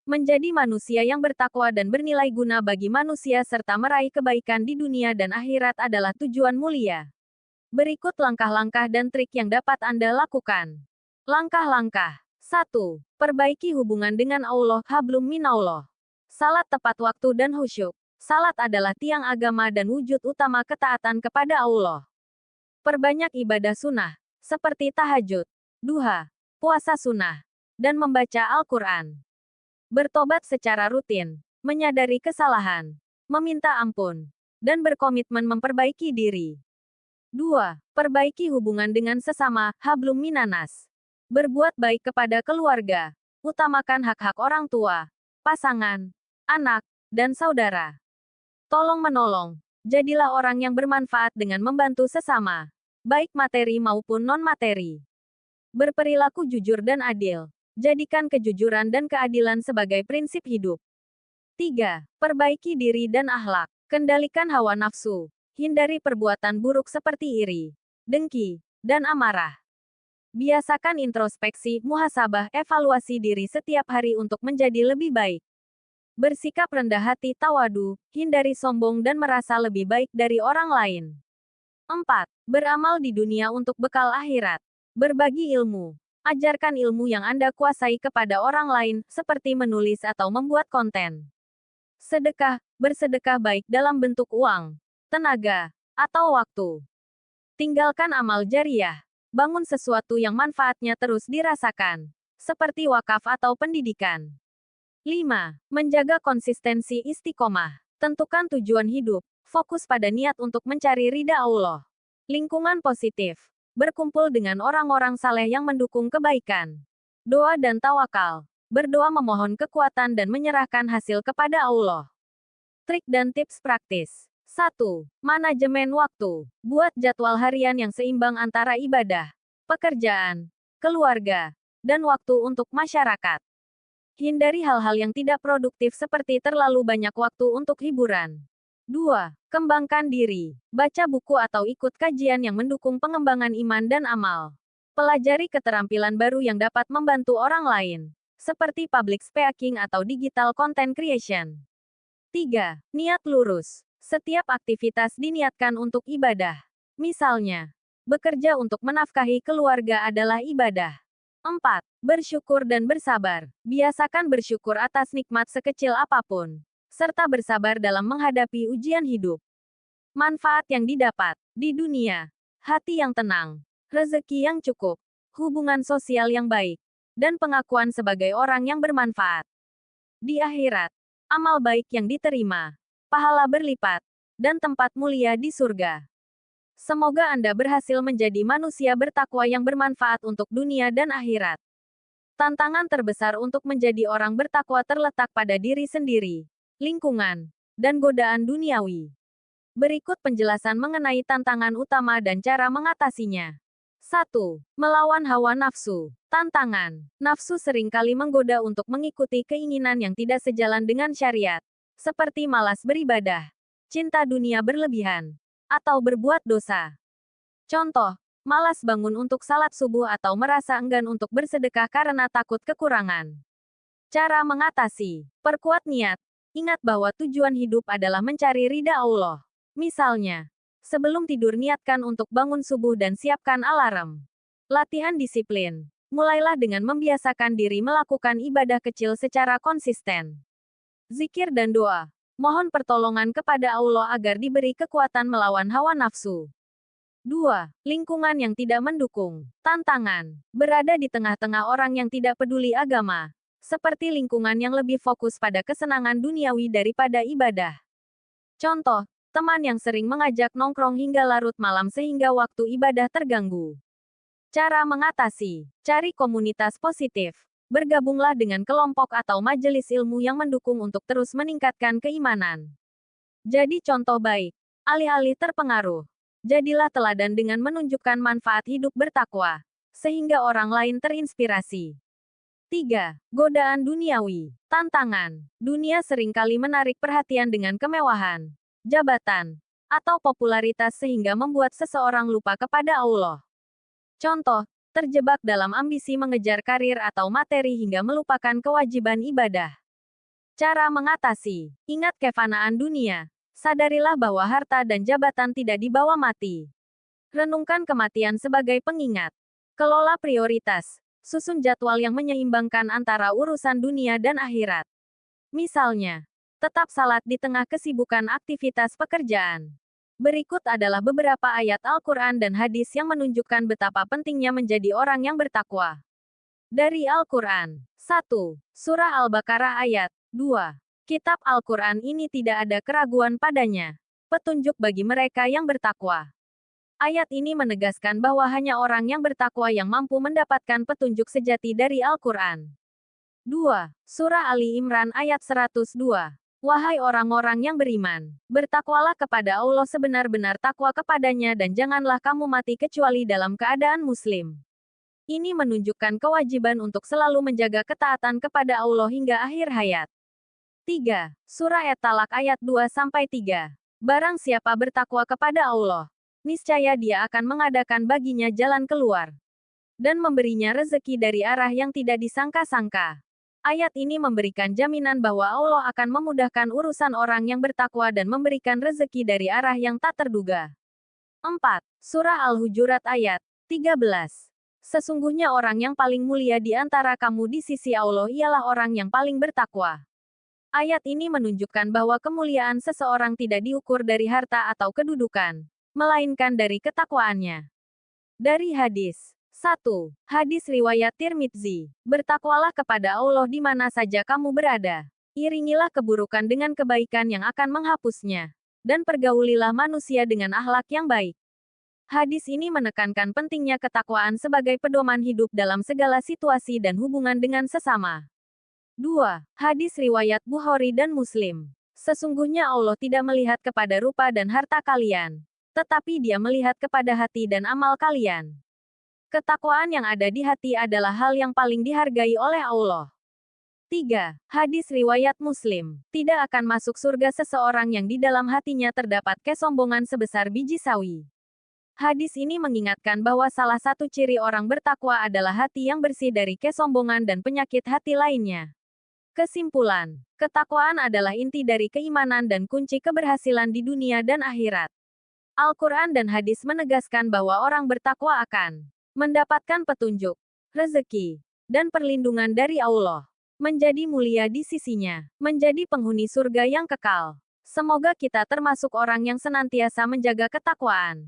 menjadi manusia yang bertakwa dan bernilai guna bagi manusia serta meraih kebaikan di dunia dan akhirat adalah tujuan mulia. Berikut langkah-langkah dan trik yang dapat Anda lakukan. Langkah-langkah. 1. Perbaiki hubungan dengan Allah, hablum minallah. Salat tepat waktu dan khusyuk. Salat adalah tiang agama dan wujud utama ketaatan kepada Allah. Perbanyak ibadah sunnah, seperti tahajud, duha, puasa sunnah, dan membaca Al-Quran. Bertobat secara rutin, menyadari kesalahan, meminta ampun, dan berkomitmen memperbaiki diri. 2. Perbaiki hubungan dengan sesama, hablum minanas. Berbuat baik kepada keluarga, utamakan hak-hak orang tua, pasangan, anak, dan saudara. Tolong-menolong, jadilah orang yang bermanfaat dengan membantu sesama, baik materi maupun non-materi. Berperilaku jujur dan adil, jadikan kejujuran dan keadilan sebagai prinsip hidup. 3. Perbaiki diri dan akhlak, kendalikan hawa nafsu. Hindari perbuatan buruk seperti iri, dengki, dan amarah. Biasakan introspeksi, muhasabah, evaluasi diri setiap hari untuk menjadi lebih baik. Bersikap rendah hati, tawadu, hindari sombong dan merasa lebih baik dari orang lain. 4. Beramal di dunia untuk bekal akhirat. Berbagi ilmu. Ajarkan ilmu yang Anda kuasai kepada orang lain, seperti menulis atau membuat konten. Sedekah, bersedekah baik dalam bentuk uang, tenaga, atau waktu. Tinggalkan amal jariah. Bangun sesuatu yang manfaatnya terus dirasakan, seperti wakaf atau pendidikan. 5. Menjaga konsistensi istiqomah. Tentukan tujuan hidup, fokus pada niat untuk mencari ridha Allah. Lingkungan positif. Berkumpul dengan orang-orang saleh yang mendukung kebaikan. Doa dan tawakal. Berdoa memohon kekuatan dan menyerahkan hasil kepada Allah. Trik dan tips praktis. 1. Manajemen waktu. Buat jadwal harian yang seimbang antara ibadah, pekerjaan, keluarga, dan waktu untuk masyarakat. Hindari hal-hal yang tidak produktif seperti terlalu banyak waktu untuk hiburan. 2. Kembangkan diri. Baca buku atau ikut kajian yang mendukung pengembangan iman dan amal. Pelajari keterampilan baru yang dapat membantu orang lain, seperti public speaking atau digital content creation. 3. Niat lurus. Setiap aktivitas diniatkan untuk ibadah. Misalnya, bekerja untuk menafkahi keluarga adalah ibadah. 4. Bersyukur dan bersabar. Biasakan bersyukur atas nikmat sekecil apapun, serta bersabar dalam menghadapi ujian hidup. Manfaat yang didapat di dunia: hati yang tenang, rezeki yang cukup, hubungan sosial yang baik, dan pengakuan sebagai orang yang bermanfaat. Di akhirat, amal baik yang diterima, pahala berlipat, dan tempat mulia di surga. Semoga Anda berhasil menjadi manusia bertakwa yang bermanfaat untuk dunia dan akhirat. Tantangan terbesar untuk menjadi orang bertakwa terletak pada diri sendiri, lingkungan, dan godaan duniawi. Berikut penjelasan mengenai tantangan utama dan cara mengatasinya. 1. Melawan hawa nafsu. Tantangan. Nafsu seringkali menggoda untuk mengikuti keinginan yang tidak sejalan dengan syariat, seperti malas beribadah, cinta dunia berlebihan, atau berbuat dosa. Contoh, malas bangun untuk salat subuh atau merasa enggan untuk bersedekah karena takut kekurangan. Cara mengatasi. Perkuat niat. Ingat bahwa tujuan hidup adalah mencari ridha Allah. Misalnya, sebelum tidur niatkan untuk bangun subuh dan siapkan alarm. Latihan disiplin. Mulailah dengan membiasakan diri melakukan ibadah kecil secara konsisten. Zikir dan doa. Mohon pertolongan kepada Allah agar diberi kekuatan melawan hawa nafsu. 2. Lingkungan yang tidak mendukung. Tantangan. Berada di tengah-tengah orang yang tidak peduli agama, seperti lingkungan yang lebih fokus pada kesenangan duniawi daripada ibadah. Contoh, teman yang sering mengajak nongkrong hingga larut malam sehingga waktu ibadah terganggu. Cara mengatasi. Cari komunitas positif. Bergabunglah dengan kelompok atau majelis ilmu yang mendukung untuk terus meningkatkan keimanan. Jadi contoh baik. Alih-alih terpengaruh, jadilah teladan dengan menunjukkan manfaat hidup bertakwa, sehingga orang lain terinspirasi. 3. Godaan duniawi. Tantangan. Dunia seringkali menarik perhatian dengan kemewahan, jabatan, atau popularitas sehingga membuat seseorang lupa kepada Allah. Contoh, terjebak dalam ambisi mengejar karir atau materi hingga melupakan kewajiban ibadah. Cara mengatasi. Ingat kefanaan dunia. Sadarilah bahwa harta dan jabatan tidak dibawa mati. Renungkan kematian sebagai pengingat. Kelola prioritas. Susun jadwal yang menyeimbangkan antara urusan dunia dan akhirat. Misalnya, tetap salat di tengah kesibukan aktivitas pekerjaan. Berikut adalah beberapa ayat Al-Quran dan hadis yang menunjukkan betapa pentingnya menjadi orang yang bertakwa. Dari Al-Quran. 1. Surah Al-Baqarah ayat 2. Kitab Al-Quran ini tidak ada keraguan padanya. Petunjuk bagi mereka yang bertakwa. Ayat ini menegaskan bahwa hanya orang yang bertakwa yang mampu mendapatkan petunjuk sejati dari Al-Quran. 2. Surah Ali Imran ayat 102. Wahai orang-orang yang beriman, bertakwalah kepada Allah sebenar-benar takwa kepadanya dan janganlah kamu mati kecuali dalam keadaan muslim. Ini menunjukkan kewajiban untuk selalu menjaga ketaatan kepada Allah hingga akhir hayat. 3. Surah At-Talaq ayat 2-3. Barang siapa bertakwa kepada Allah, niscaya Dia akan mengadakan baginya jalan keluar dan memberinya rezeki dari arah yang tidak disangka-sangka. Ayat ini memberikan jaminan bahwa Allah akan memudahkan urusan orang yang bertakwa dan memberikan rezeki dari arah yang tak terduga. 4. Surah Al-Hujurat ayat 13. Sesungguhnya orang yang paling mulia di antara kamu di sisi Allah ialah orang yang paling bertakwa. Ayat ini menunjukkan bahwa kemuliaan seseorang tidak diukur dari harta atau kedudukan, melainkan dari ketakwaannya. Dari hadis. 1. Hadis riwayat Tirmidzi. Bertakwalah kepada Allah di mana saja kamu berada. Iringilah keburukan dengan kebaikan yang akan menghapusnya. Dan pergaulilah manusia dengan akhlak yang baik. Hadis ini menekankan pentingnya ketakwaan sebagai pedoman hidup dalam segala situasi dan hubungan dengan sesama. 2. Hadis riwayat Bukhari dan Muslim. Sesungguhnya Allah tidak melihat kepada rupa dan harta kalian, tetapi Dia melihat kepada hati dan amal kalian. Ketakwaan yang ada di hati adalah hal yang paling dihargai oleh Allah. 3. Hadis riwayat Muslim. Tidak akan masuk surga seseorang yang di dalam hatinya terdapat kesombongan sebesar biji sawi. Hadis ini mengingatkan bahwa salah satu ciri orang bertakwa adalah hati yang bersih dari kesombongan dan penyakit hati lainnya. Kesimpulan, ketakwaan adalah inti dari keimanan dan kunci keberhasilan di dunia dan akhirat. Al-Quran dan hadis menegaskan bahwa orang bertakwa akan mendapatkan petunjuk, rezeki, dan perlindungan dari Allah. Menjadi mulia di sisinya. Menjadi penghuni surga yang kekal. Semoga kita termasuk orang yang senantiasa menjaga ketakwaan.